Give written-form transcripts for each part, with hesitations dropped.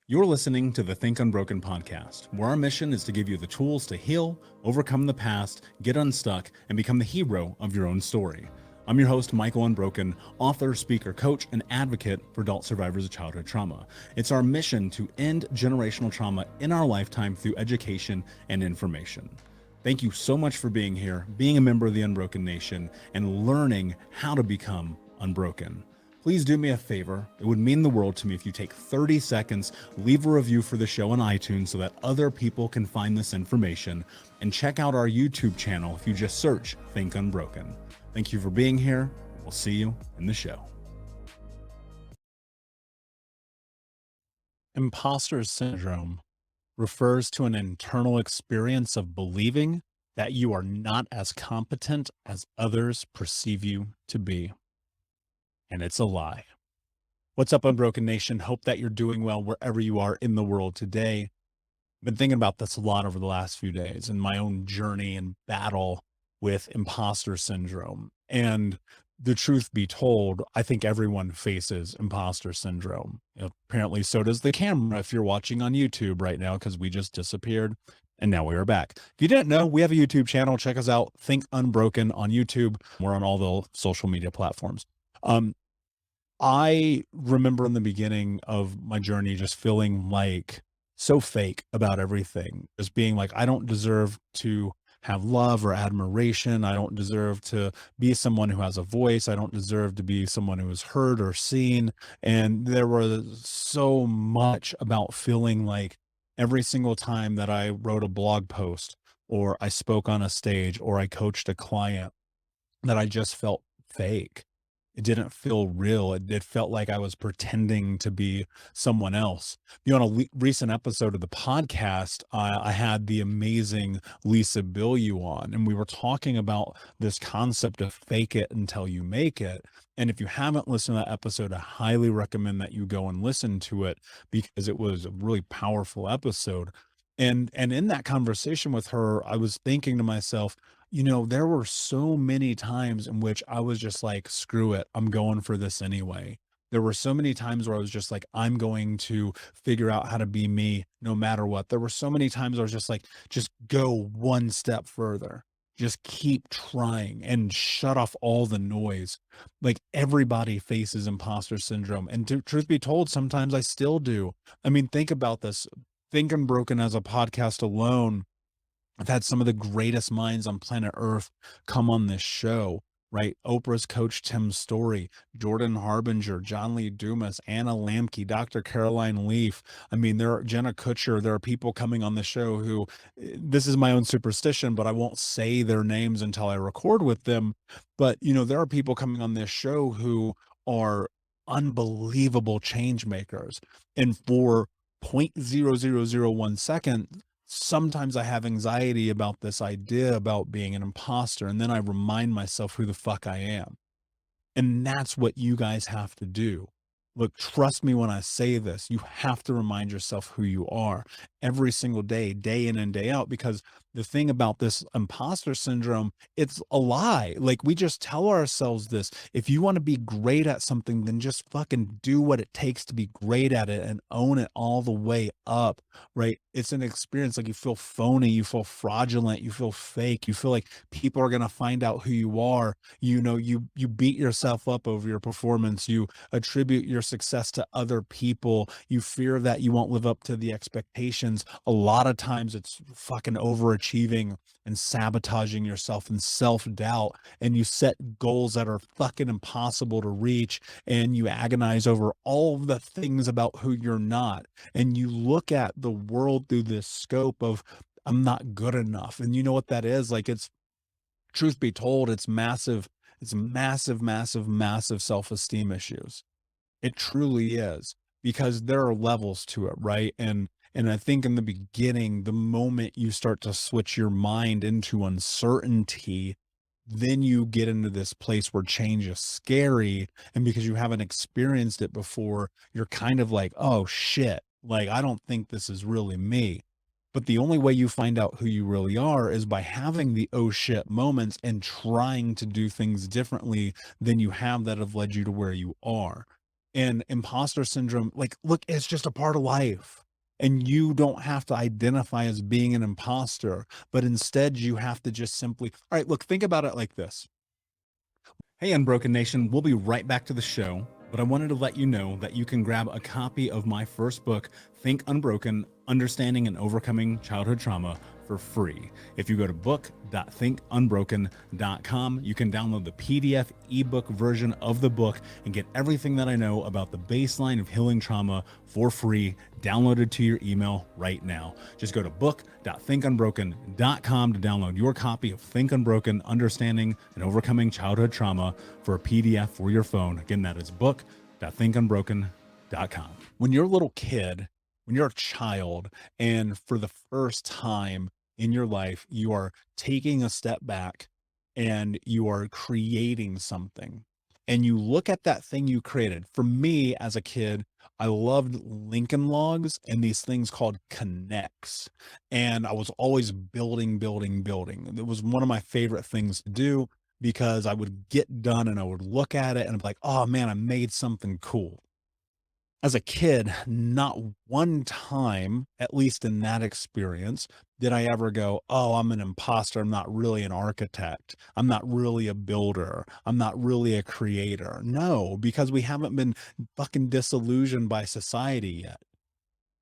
You're listening to the Think Unbroken podcast, where our mission is to give you the tools to heal, overcome the past, get unstuck, and become the hero of your own story. I'm your host, Michael Unbroken, author, speaker, coach, and advocate for adult survivors of childhood trauma. It's our mission to end generational trauma in our lifetime through education and information. Thank you so much for being here, being a member of the Unbroken Nation, and learning how to become unbroken. Please do me a favor. It would mean the world to me if you take 30 seconds, leave a review for the show on iTunes so that other people can find this information, and check out our YouTube channel if you just search Think Unbroken. Thank you for being here. We'll see you in the show. Imposter syndrome refers to an internal experience of believing that you are not as competent as others perceive you to be. And it's a lie. What's up, Unbroken Nation? Hope that you're doing well wherever you are in the world today. I've been thinking about this a lot over the last few days and my own journey and battle with imposter syndrome. And the truth be told, I think everyone faces imposter syndrome. Apparently, so does the camera if you're watching on YouTube right now, because we just disappeared and now we are back. If you didn't know, we have a YouTube channel. Check us out, Think Unbroken on YouTube. We're on all the social media platforms. I remember in the beginning of my journey just feeling like so fake about everything, just being like, I don't deserve to have love or admiration. I don't deserve to be someone who has a voice. I don't deserve to be someone who is heard or seen. And there was so much about feeling like every single time that I wrote a blog post or I spoke on a stage or I coached a client, that I just felt fake. It didn't feel real. It felt like I was pretending to be someone else. On a recent episode of the podcast, I had the amazing Lisa Bilyeu on, and we were talking about this concept of fake it until you make it. And if you haven't listened to that episode, I highly recommend that you go and listen to it, because it was a really powerful episode. And in that conversation with her, I was thinking to myself, there were so many times in which I was just like, screw it, I'm going for this anyway. There were so many times where I was just like, I'm going to figure out how to be me no matter what. There were so many times I was just like, just go one step further. Just keep trying and shut off all the noise. Like, everybody faces imposter syndrome. And truth be told, sometimes I still do. I mean, think about this. Think Unbroken as a podcast alone, I've had some of the greatest minds on planet Earth come on this show, right? Oprah's coach Tim Story, Jordan Harbinger, John Lee Dumas, Anna Lamke, Dr. Caroline Leaf. I mean, there are Jenna Kutcher. There are people coming on the show who, this is my own superstition, but I won't say their names until I record with them. But, there are people coming on this show who are unbelievable change makers. And for 0.0001 second, sometimes I have anxiety about this idea about being an imposter, and then I remind myself who the fuck I am. And that's what you guys have to do. Look, trust me when I say this, you have to remind yourself who you are every single day, day in and day out, because the thing about this imposter syndrome, it's a lie. Like, we just tell ourselves this. If you want to be great at something, then just fucking do what it takes to be great at it and own it all the way up, right? It's an experience. Like, you feel phony, you feel fraudulent, you feel fake, you feel like people are going to find out who you are. You beat yourself up over your performance. You attribute your success to other people. You fear that you won't live up to the expectations. A lot of times it's fucking overachieving and sabotaging yourself and self-doubt, and you set goals that are fucking impossible to reach, and you agonize over all of the things about who you're not, and you look at the world through this scope of, I'm not good enough. And you know what that is? Like, it's, truth be told, it's massive self-esteem issues. It truly is, because there are levels to it, right? And I think in the beginning, the moment you start to switch your mind into uncertainty, then you get into this place where change is scary. And because you haven't experienced it before, you're kind of like, oh shit, like, I don't think this is really me. But the only way you find out who you really are is by having the oh shit moments and trying to do things differently than you have that have led you to where you are. And imposter syndrome, like, look, it's just a part of life. And you don't have to identify as being an imposter, but instead you have to just simply, all right, look, think about it like this. Hey, Unbroken Nation, we'll be right back to the show, but I wanted to let you know that you can grab a copy of my first book, Think Unbroken: Understanding and Overcoming Childhood Trauma, for free. If you go to book.thinkunbroken.com, you can download the PDF ebook version of the book and get everything that I know about the baseline of healing trauma for free, downloaded to your email right now. Just go to book.thinkunbroken.com to download your copy of Think Unbroken: Understanding and Overcoming Childhood Trauma for a PDF for your phone. Again, that is book.thinkunbroken.com. When you're a little kid, when you're a child, and for the first time in your life, you are taking a step back and you are creating something, and you look at that thing you created. For me as a kid, I loved Lincoln Logs and these things called connects. And I was always building, building, building. It was one of my favorite things to do because I would get done and I would look at it and I'd be like, oh man, I made something cool. As a kid, not one time, at least in that experience, did I ever go, oh, I'm an imposter. I'm not really an architect. I'm not really a builder. I'm not really a creator. No, because we haven't been fucking disillusioned by society yet.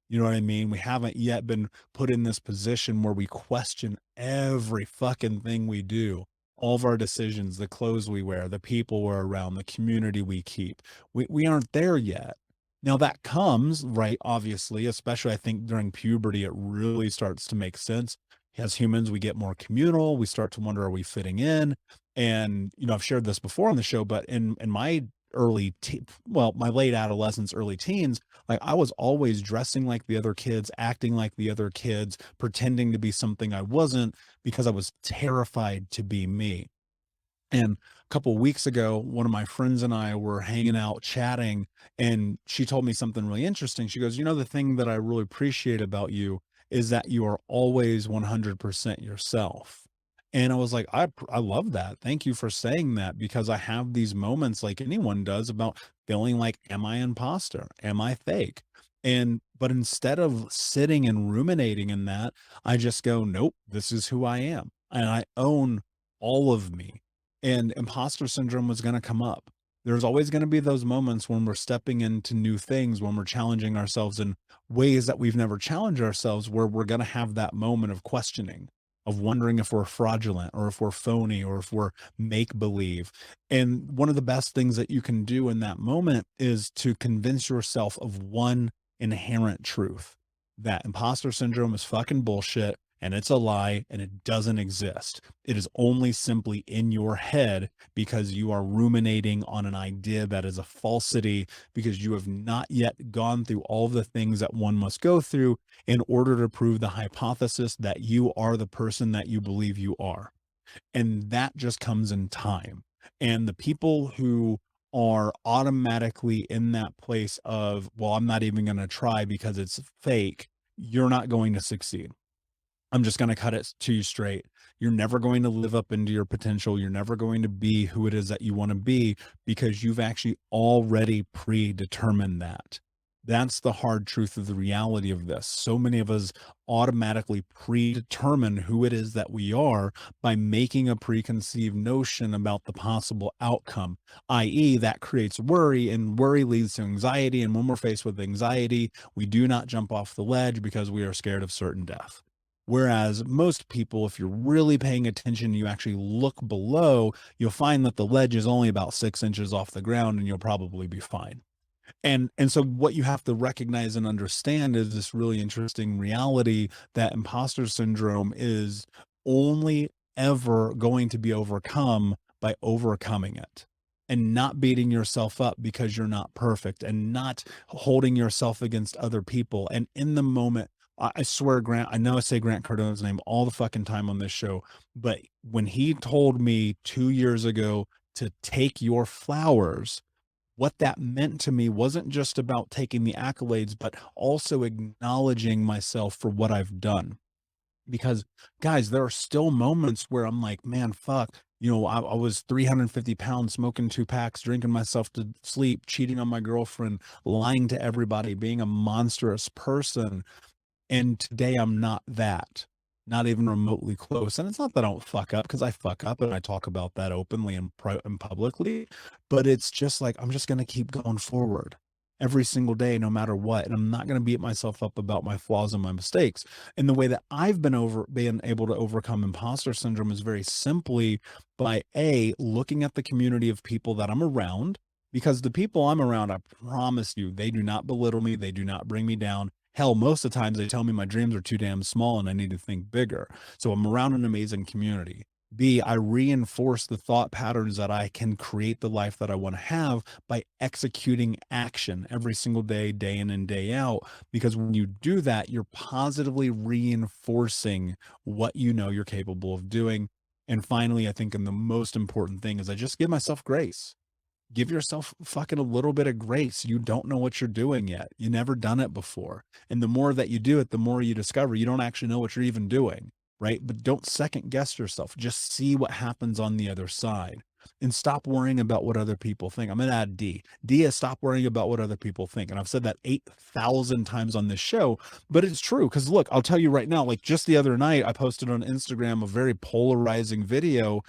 You know what I mean? We haven't yet been put in this position where we question every fucking thing we do, all of our decisions, the clothes we wear, the people we're around, the community we keep. We aren't there yet. Now that comes, right, obviously, especially I think during puberty, it really starts to make sense. As humans, we get more communal. We start to wonder, are we fitting in? And, you know, I've shared this before on the show, but in my my late adolescence, early teens, like I was always dressing like the other kids, acting like the other kids, pretending to be something I wasn't because I was terrified to be me. And a couple of weeks ago, one of my friends and I were hanging out chatting, and she told me something really interesting. She goes, you know, the thing that I really appreciate about you is that you are always 100% yourself. And I was like, I love that. Thank you for saying that, because I have these moments like anyone does about feeling like, am I imposter? Am I fake? And but instead of sitting and ruminating in that, I just go, nope, this is who I am. And I own all of me. And imposter syndrome was going to come up. There's always going to be those moments when we're stepping into new things, when we're challenging ourselves in ways that we've never challenged ourselves, where we're going to have that moment of questioning, of wondering if we're fraudulent or if we're phony or if we're make believe. And one of the best things that you can do in that moment is to convince yourself of one inherent truth: that imposter syndrome is fucking bullshit and it's a lie and it doesn't exist. It is only simply in your head because you are ruminating on an idea that is a falsity, because you have not yet gone through all of the things that one must go through in order to prove the hypothesis that you are the person that you believe you are. And that just comes in time. And the people who are automatically in that place of, well, I'm not even going to try because it's fake, you're not going to succeed. I'm just going to cut it to you straight. You're never going to live up into your potential. You're never going to be who it is that you want to be, because you've actually already predetermined that. That's the hard truth of the reality of this. So many of us automatically predetermine who it is that we are by making a preconceived notion about the possible outcome, i.e., that creates worry, and worry leads to anxiety. And when we're faced with anxiety, we do not jump off the ledge because we are scared of certain death. Whereas most people, if you're really paying attention, you actually look below, you'll find that the ledge is only about 6 inches off the ground and you'll probably be fine. And so what you have to recognize and understand is this really interesting reality that imposter syndrome is only ever going to be overcome by overcoming it, and not beating yourself up because you're not perfect, and not holding yourself against other people. And in the moment, I swear, Grant, I know I say Grant Cardone's name all the fucking time on this show, but when he told me 2 years ago to take your flowers, what that meant to me wasn't just about taking the accolades, but also acknowledging myself for what I've done. Because, guys, there are still moments where I'm like, man, fuck, I was 350 pounds, smoking 2 packs, drinking myself to sleep, cheating on my girlfriend, lying to everybody, being a monstrous person. And today I'm not that, not even remotely close. And it's not that I don't fuck up, because I fuck up and I talk about that openly and publicly, but it's just like, I'm just going to keep going forward every single day, no matter what. And I'm not going to beat myself up about my flaws and my mistakes. And the way that I've been able to overcome imposter syndrome is very simply by looking at the community of people that I'm around, because the people I'm around, I promise you, they do not belittle me. They do not bring me down. Hell, most of the times they tell me my dreams are too damn small and I need to think bigger. So I'm around an amazing community. B, I reinforce the thought patterns that I can create the life that I want to have by executing action every single day, day in and day out. Because when you do that, you're positively reinforcing what you know you're capable of doing. And finally, I think, and the most important thing is, I just give myself grace. Give yourself fucking a little bit of grace. You don't know what you're doing yet. You never done it before. And the more that you do it, the more you discover you don't actually know what you're even doing, right? But don't second guess yourself. Just see what happens on the other side and stop worrying about what other people think. I'm going to add D. D is stop worrying about what other people think. And I've said that 8,000 times on this show, but it's true. Because look, I'll tell you right now, like just the other night, I posted on Instagram a very polarizing video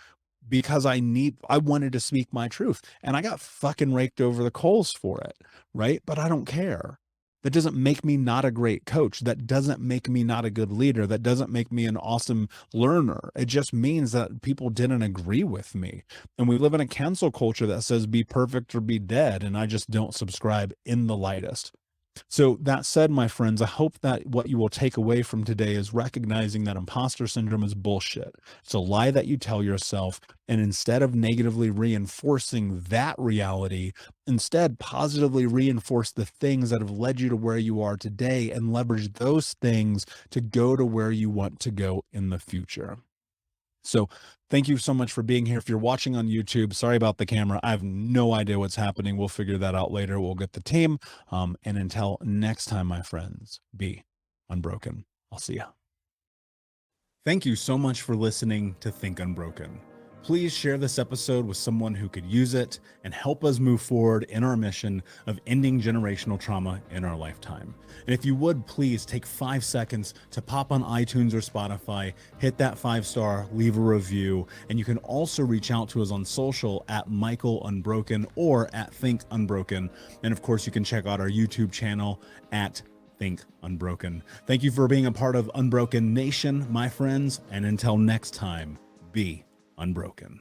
because I wanted to speak my truth, and I got fucking raked over the coals for it, right? But I don't care. That doesn't make me not a great coach. That doesn't make me not a good leader. That doesn't make me an awesome learner. It just means that people didn't agree with me. And we live in a cancel culture that says be perfect or be dead. And I just don't subscribe in the lightest. So that said, my friends, I hope that what you will take away from today is recognizing that imposter syndrome is bullshit. It's a lie that you tell yourself. And instead of negatively reinforcing that reality, instead positively reinforce the things that have led you to where you are today and leverage those things to go to where you want to go in the future. So thank you so much for being here. If you're watching on YouTube, sorry about the camera. I have no idea what's happening. We'll figure that out later. We'll get the team. And until next time, my friends, be unbroken. I'll see ya. Thank you so much for listening to Think Unbroken. Please share this episode with someone who could use it and help us move forward in our mission of ending generational trauma in our lifetime. And if you would, please take 5 seconds to pop on iTunes or Spotify, hit that 5-star, leave a review, and you can also reach out to us on social at Michael Unbroken or at Think Unbroken. And of course, you can check out our YouTube channel at Think Unbroken. Thank you for being a part of Unbroken Nation, my friends, and until next time, be unbroken.